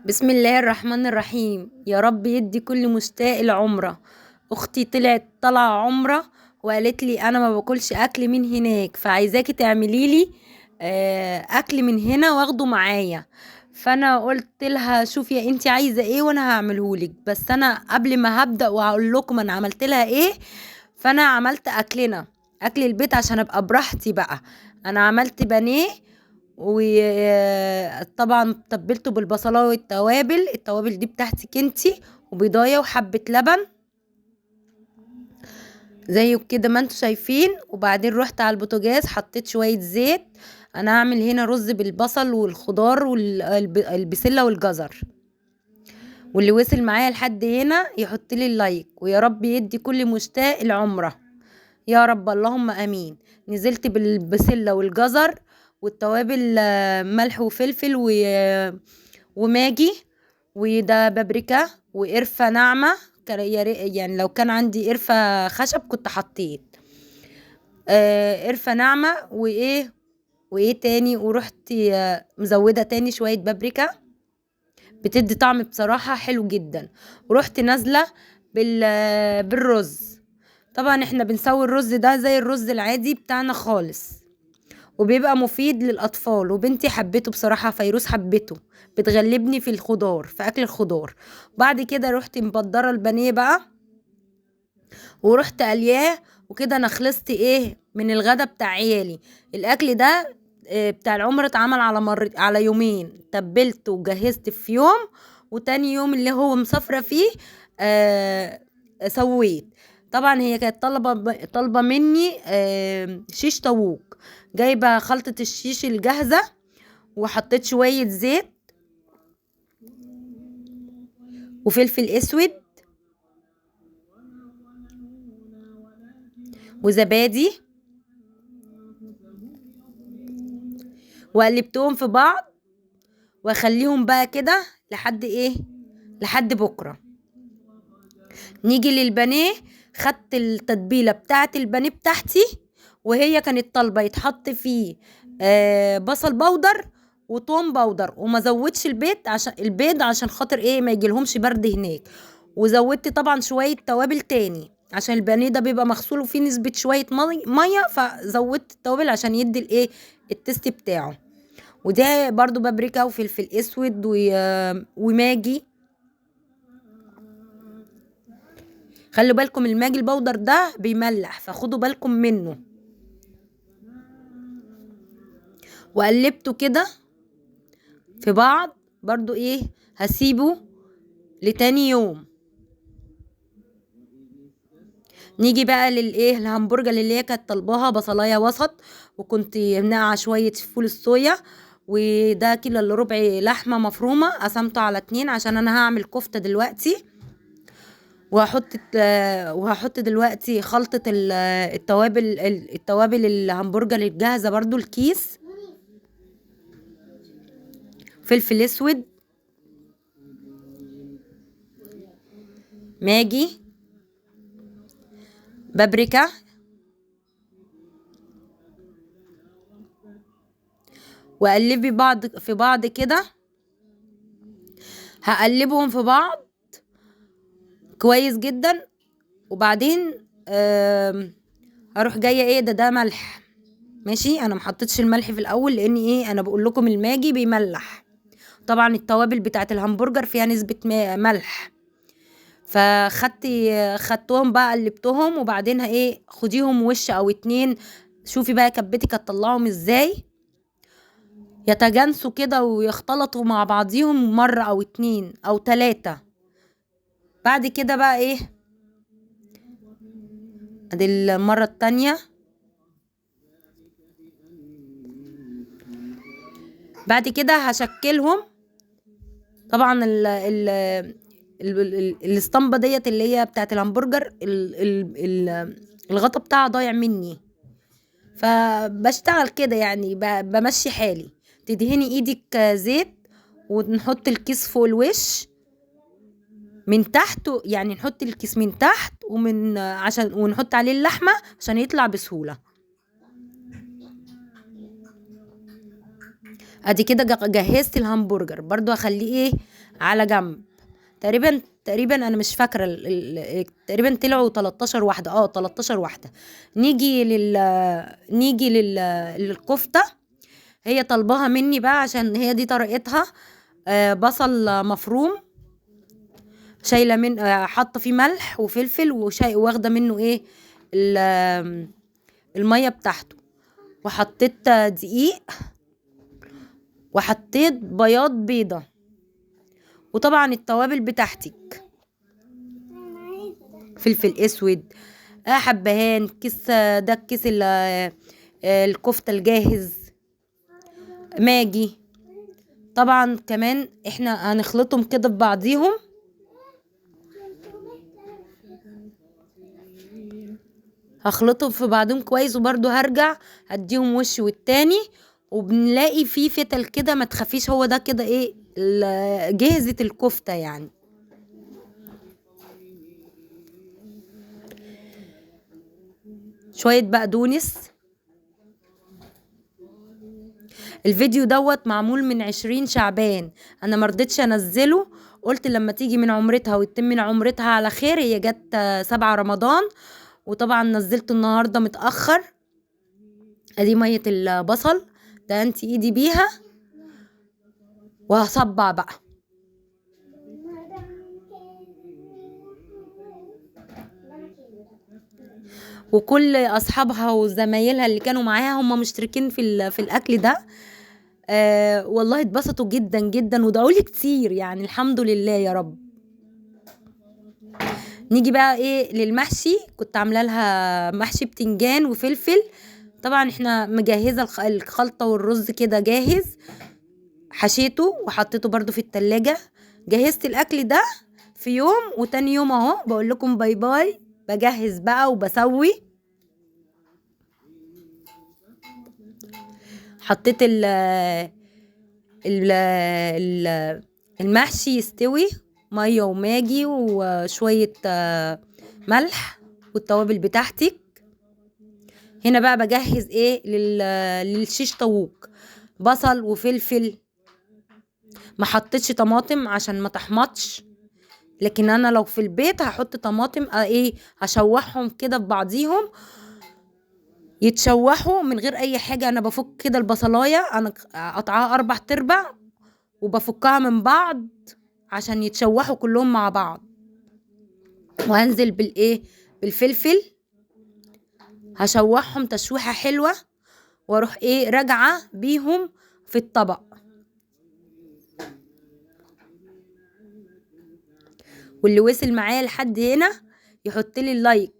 بسم الله الرحمن الرحيم. يا رب يدي كل مشتاق العمرة. اختي طالعه عمرة وقالت لي انا ما باكلش اكل من هناك، فعايزاكي تعملي لي اكل من هنا واخده معايا. فانا قلت لها شوفي يا انتي عايزه ايه وانا هعمله لك، بس انا قبل ما هبدأ وهقول لكم انا عملت لها ايه. فانا عملت اكل البيت عشان ابقى براحتي بقى. انا عملت بانيه، وطبعا تبلته بالبصلايه التوابل دي بتاعتك انتي، وبيضايه وحبه لبن زي كده ما انتوا شايفين. وبعدين رحت على البوتاجاز حطيت شويه زيت. انا هعمل هنا رز بالبصل والخضار والبسله والجزر. واللي وصل معايا لحد هنا يحط لي اللايك، ويا رب يدي كل مشتاق العمره يا رب، اللهم امين. نزلت بالبسله والجزر والتوابل، ملح وفلفل وماجي، وده بابريكا وقرفه ناعمه. يعني لو كان عندي قرفه خشب كنت حطيت قرفه ناعمه وايه تاني. ورحت مزوده تاني شويه بابريكا، بتدي طعم بصراحه حلو جدا. ورحت نازله بالرز. طبعا احنا بنسوي الرز ده زي الرز العادي بتاعنا خالص، وبيبقى مفيد للأطفال، وبنتي حبته بصراحة، فيروز حبته. بتغلبني في الخضار، في أكل الخضار. بعد كده رحت مبدرة البانيه بقى ورحت قلياه. وكده انا خلصت من الغدا بتاع عيالي. الاكل ده بتاع العمر اتعمل على يومين. تبلت وجهزت في يوم، وتاني يوم اللي هو مسافرة فيه آه، سويت. طبعا هي كانت طالبة مني شيش طاووق. جايبة خلطة الشيش الجاهزة، وحطيت شوية زيت وفلفل اسود وزبادي، وقلبتهم في بعض، واخليهم بقى كده لحد بكرة. نيجي للبانيه. خدت التتبيلة بتاعت البانيه بتاعتي، وهي كانت طالبة يتحط فيه بصل بودر وتوم بودر، وما زودش البيض عشان خاطر ما يجيلهمش برد هناك. وزودت طبعا شوية توابل تاني عشان البانيه ده بيبقى مغسول وفيه نسبة شوية مية، فزودت التوابل عشان يدي التست بتاعه. وده برضو بابريكا وفلفل اسود وماجي. خلوا بالكم الماجي البودر ده بيملح، فخدوا بالكم منه. وقلبته كده في بعض برضو هسيبه لتاني يوم. نيجي بقى الهمبرجر اللي هي كانت طالباها بصلايه وسط، وكنت ناقعه شويه فول الصويا. وده كيلو الا ربع لحمه مفرومه قسمته على 2 عشان انا هعمل كفته دلوقتي. وهحط دلوقتي خلطة التوابل الهمبرجر الجاهزة برضو الكيس. فلفل اسود، ماجي، بابريكا، وقلبي بعض في بعض كده. هقلبهم في بعض كويس جدا. وبعدين هروح جايه ده ملح. ماشي، انا محطتش الملح في الاول لان انا بقول لكم الماجي بيملح. طبعا التوابل بتاعت الهمبرجر فيها نسبة ملح. خدتهم بقى قلبتهم، وبعدين خديهم وش او 2. شوفي بقى كبتك هتطلعهم ازاي يتجانسوا كده ويختلطوا مع بعضيهم مرة او 2 او 3. بعد كده بقى ادي المرة التانية. بعد كده هشكلهم. طبعا الاسطمبة ديت اللي هي بتاعت الهمبرجر الغطا بتاعها ضايع مني، فبشتغل كده يعني بمشي حالي. تدهني ايدك زيت، ونحط الكيس فوق الوش من تحت، يعني نحط الكيس من تحت ونحط عليه اللحمة عشان يطلع بسهولة. ادي كده جهزت الهمبرجر برضو، هخليه ايه على جنب. تقريبا انا مش فاكره تقريبا طلعوا 13 واحده، 13 واحده. للكفته. هي طلبها مني بقى عشان هي دي طريقتها. بصل مفروم، شايله من حاطه فيه ملح وفلفل واخده منه ايه الميه بتاعته، وحطيت دقيق، وحطيت بياض بيضه، وطبعا التوابل بتاعتك، فلفل اسود، حبهان، كيس ده الكيس الكفته الجاهز، ماجي. طبعا كمان احنا هنخلطهم كده ببعضيهم، هخلطهم في بعضهم كويس، وبرضو هرجع اديهم وش والتاني. وبنلاقي فيه فتل كده، ما تخافيش، هو ده كده ايه جهزت الكفتة يعني. شوية بقدونس. الفيديو دوت معمول من 20 شعبان، انا مرضتش انزله، قلت لما تيجي من عمرتها ويتم من عمرتها على خير. هي جت 7 رمضان، وطبعا نزلته النهاردة متأخر. ادي مية البصل، ده انت ايدي بيها، وهصبع بقى. وكل اصحابها وزمايلها اللي كانوا معاها هم مشتركين في الاكل ده، والله اتبسطوا جدا جدا ودعولي كتير يعني. الحمد لله يا رب. نيجي بقى ايه للمحشي. كنت عامله لها محشي بتنجان وفلفل. طبعا احنا مجهزه الخلطه والرز كده جاهز، حشيته وحطيته برضو في التلاجة. جهزت الاكل ده في يوم، وتاني يوم اهو بقول لكم باي باي، بجهز بقى وبسوي. حطيت ال المحشي يستوي، ميه وماجي وشويه ملح والتوابل بتاعتك. هنا بقى بجهز ايه للشيش طاووق، بصل وفلفل. ما حطيتش طماطم عشان ما تحمطش، لكن انا لو في البيت هحط طماطم، ايه هشوحهم كده ببعضيهم، يتشوحوا من غير اي حاجه. انا بفك كده البصلايه، انا قطعها 4 تربع، وبفكها من بعض عشان يتشوحوا كلهم مع بعض. وهنزل بالفلفل، هشوحهم تشويحه حلوه، واروح راجعه بيهم في الطبق. واللي وصل معايا لحد هنا يحط لي اللايك،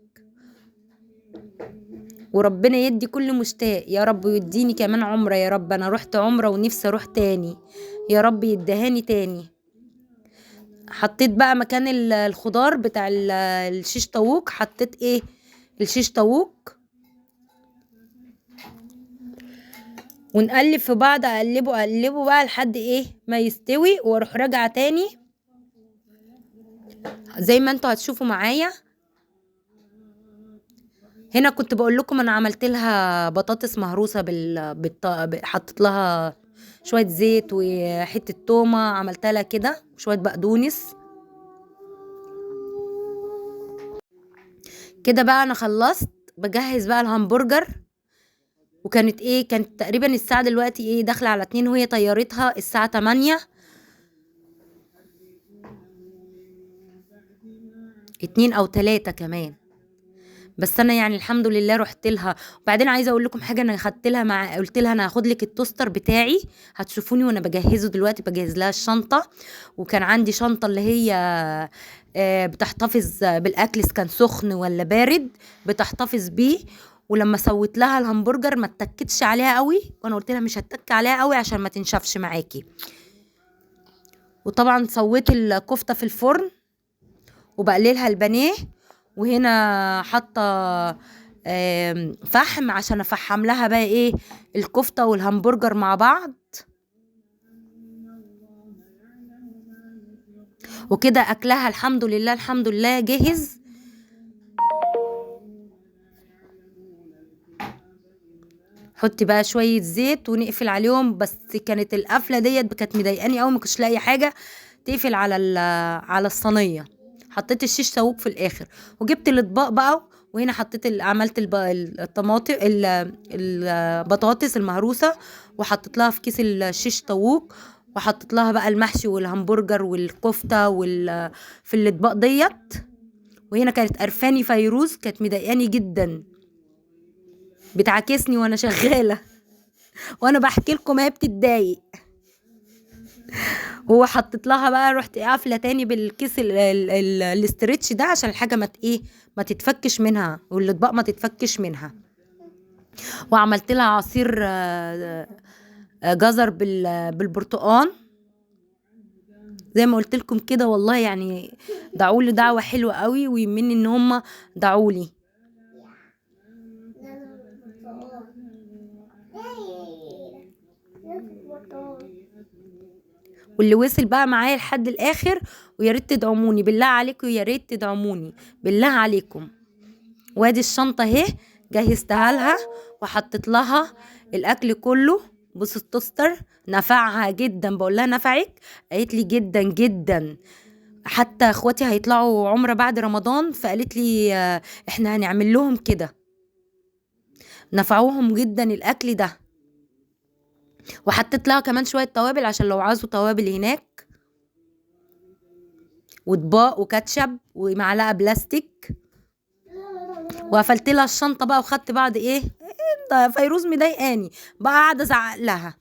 وربنا يدي كل مشتاق يا رب، ويديني كمان عمره يا رب. انا رحت عمره ونفسي اروح تاني، يا رب يدهاني تاني. حطيت بقى مكان الخضار بتاع الشيش طاووق، حطيت الشيش طاووق، ونقلب في بعض، اقلبه بقى لحد ما يستوي، واروح راجعه تاني زي ما انتوا هتشوفوا معايا. هنا كنت بقول لكم انا عملت لها بطاطس مهروسه حطيت لها شويه زيت وحته تومه، عملتها لها كده شويه بقدونس كده. بقى انا خلصت بجهز بقى الهمبرجر. وكانت كانت تقريبا الساعه دلوقتي داخله على 2، وهي طيارتها الساعه 8، 2 أو 3 كمان. بس انا يعني الحمد لله رحت لها. وبعدين عايزه اقول لكم حاجه، انا خدت لها قلت لها انا هاخد لك التوستر بتاعي، هتشوفوني وانا بجهزه دلوقتي، بجهز لها الشنطه. وكان عندي شنطه اللي هي بتحتفظ بالاكل، اذا كان سخن ولا بارد بتحتفظ بيه. ولما سويت لها الهمبرجر ما اتكتش عليها قوي، وانا قلت لها مش هتك عليها قوي عشان ما تنشفش معاكي. وطبعا سويت الكفته في الفرن وبقللها البانيه. وهنا حاطه فحم عشان افحم لها بقى الكفته والهمبرجر مع بعض. وكده اكلها الحمد لله الحمد لله جهز. نحط بقى شويه زيت ونقفل عليهم. بس كانت القفله ديت كانت مضايقاني قوي، ما كنتش لاقي حاجه تقفل على الصينيه. حطيت الشيش طاووق في الاخر وجبت الاطباق بقى. وهنا حطيت عملت الطماطم البطاطس المهروسه، وحطيت لها في كيس الشيش طاووق، وحطيت لها بقى المحشي والهمبرجر والكفته في الاطباق ديت. وهنا كانت قرفاني فيروز، كانت مضايقاني جدا، بتعاكسني وانا شغاله وانا بحكي لكم هي بتتضايق. وحطيت لها بقى، رحت قافله تاني بالكيس الاسترتش ده عشان الحاجه ما تتفكش منها، والاطباق ما تتفكش منها. وعملت لها عصير جزر بالبرتقال زي ما قلت لكم كده. والله يعني دعوا لي دعوه حلوه قوي، ويمني ان هم دعوا لي. واللي وصل بقى معايا لحد الاخر، ويا ريت تدعموني بالله عليكم، يا ريت تدعموني بالله عليكم. وادي الشنطه اهي جهزتها لها وحطيت لها الاكل كله. بص التوستر نفعها جدا، بقول لها نفعك؟ قالت لي جدا جدا. حتى اخواتي هيطلعوا عمره بعد رمضان، فقالت لي احنا هنعمل لهم كده. نفعوهم جدا الاكل ده. وحطيت لها كمان شويه توابل عشان لو عايزوا توابل هناك، واطباق وكاتشب ومعلقه بلاستيك. وقفلت لها الشنطه بقى وخدت بعض. ده فيروز مضايقاني بقى، قاعده ازعق لها.